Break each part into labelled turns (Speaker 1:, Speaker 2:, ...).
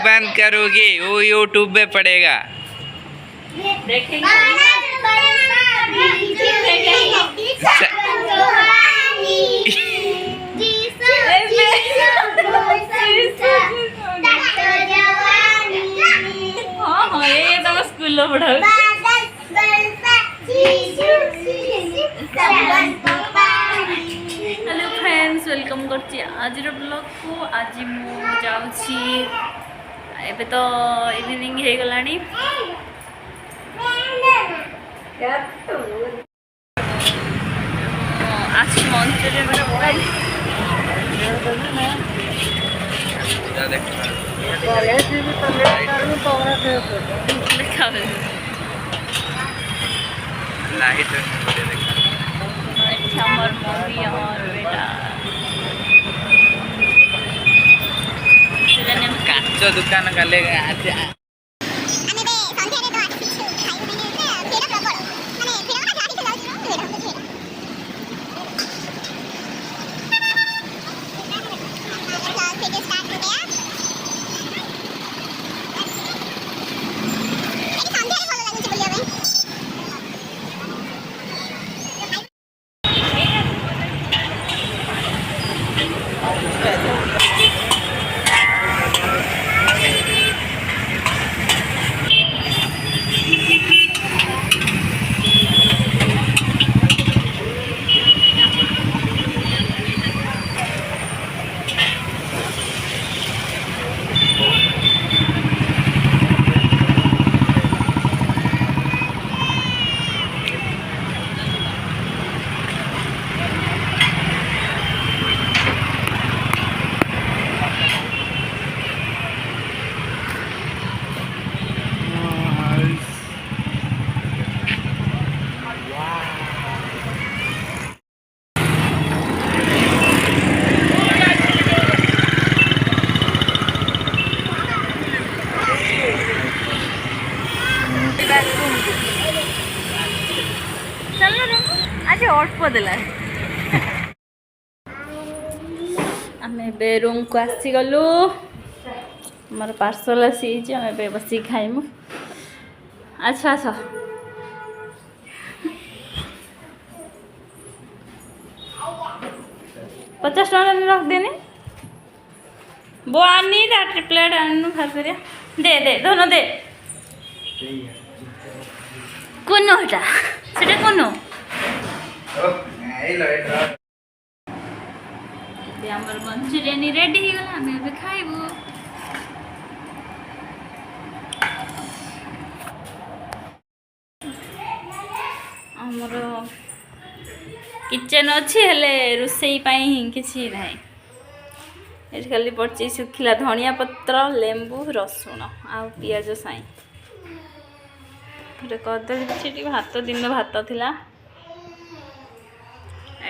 Speaker 1: बंद करोगे वो यूट्यूब पे पड़ेगा।
Speaker 2: हाँ ये तो स्कूल पढ़ा। हेलो फ्रेंड्स वेलकम करছি आज ब्लॉग को। आज मु जाऊँगी एबे तो इवनिंग हो गलानी। आज मंच हमर मम्मी और बेटा
Speaker 1: काच दुकान गले
Speaker 2: आज अल्प देला आम रूम को आसीगलु। मोर पार्सल आसी आम बस खाइमु। अच्छा अच्छा 50 टका रख देने वो आनी प्लेट आनु खा कर दे दे दोनों दे कौन हटा से कौन मंचूरियन रेडी हो गला आम खाइबू। आमर किचन अच्छी हेले रोसई किसी ना खाली पड़ी सुखिला धनिया पत्र लेंबू रसुण आ पियाज साई करदे भात दिन भात थिला।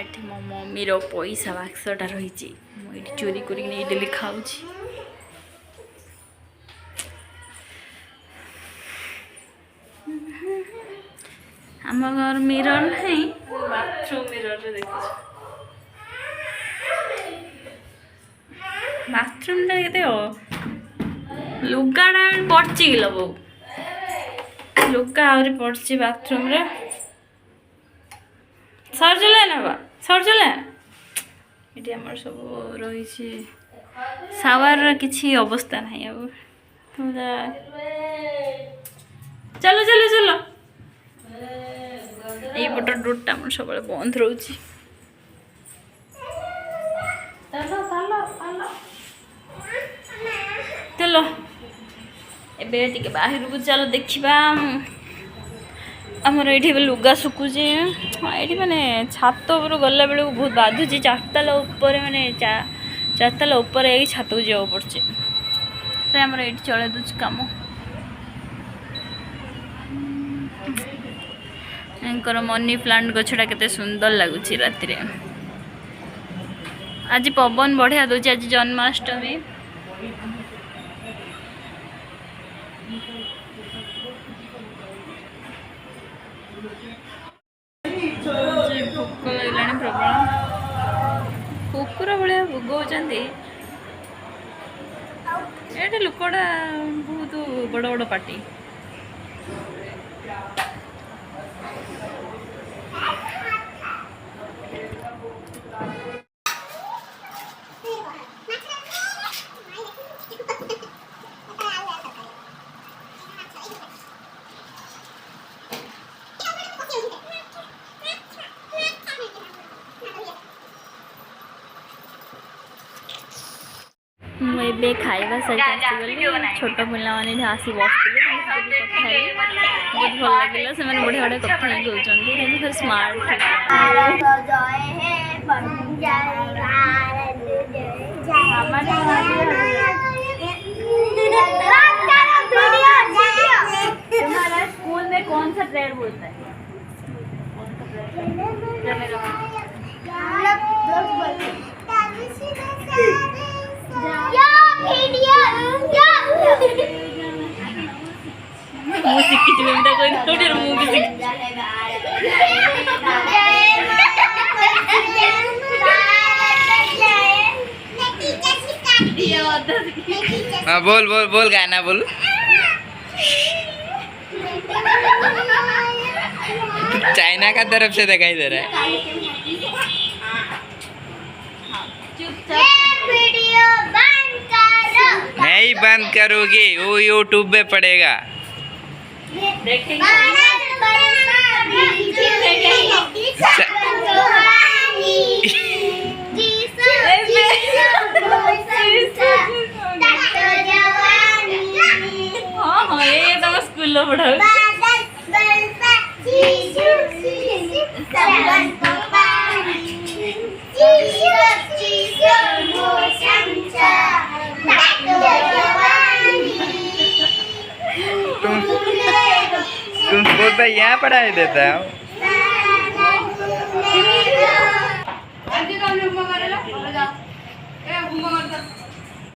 Speaker 2: एठी मो मम्मी रो पैसा बाक्सटा रही मुझे चोरी कर डेली खाऊँ। आम घर मिरर नहीं बाथरूम मिरर देख बाथरूम के लुगाटा पड़ी गल बो लुगा आहरी पड़ी बाथरूम रे सरजला ना सरजला ये आम सब रही सावर किसी अवस्था नहीं अब चलो चलो चलो ये पट डोरटा मोर सब बंद रोची। चलो एबे टिके बाहर को चलो देखा आमर ये लुगा सुकुचे ये माने छात उपर गला बेलू बहुत बाधुची। चारताला उपर माने चारताला उपर छात को जावा पड़े तो आम ये चल दूच कम मनी प्लांट गछटा केते सुंदर लगुच राति रे। आज पवन बढ़िया दूच आज जन्माष्टमी भोक लगे प्रबल कुकुर भाया भोग। ଏଠି ଲୋକଟା ବହୁତ ବଡ଼ ବଡ଼ ପାଟି। ମୁଁ ଏବେ ଖାଇବା ସହିତ ଆସିଗଲି। ଛୋଟ ପିଲାମାନେ ଏଠି ଆସି ବସିଥିଲେ, ତାଙ୍କ ସହିତ ବି କଥା ହେଲି, ବହୁତ ଭଲ ଲାଗିଲା। ସେମାନେ ବଢ଼ିଆ ବଢ଼ିଆ କଥା ହେଇ କହୁଛନ୍ତି, କିନ୍ତୁ ଫେର୍ ସ୍ମାର୍ଟ तुम्हारा स्कूल में कौन सा प्रेयर बोलता है? ମୁଁ ଶିଖିଛି ଏମିତି କହିଲି କୋଉଠି ମୁଁ ବି ଶିଖିଛି।
Speaker 1: हाँ बोल बोल बोल गाना बोल। चाइना का तरफ से दिखाई दे रहा है। नहीं बंद करोगी वो यूट्यूब पे पड़ेगा।
Speaker 2: हाँ हाँ ये तो मैं स्कूल में पढ़ा।
Speaker 1: तुम स्कूल पे यहाँ पढ़ाई देता हो?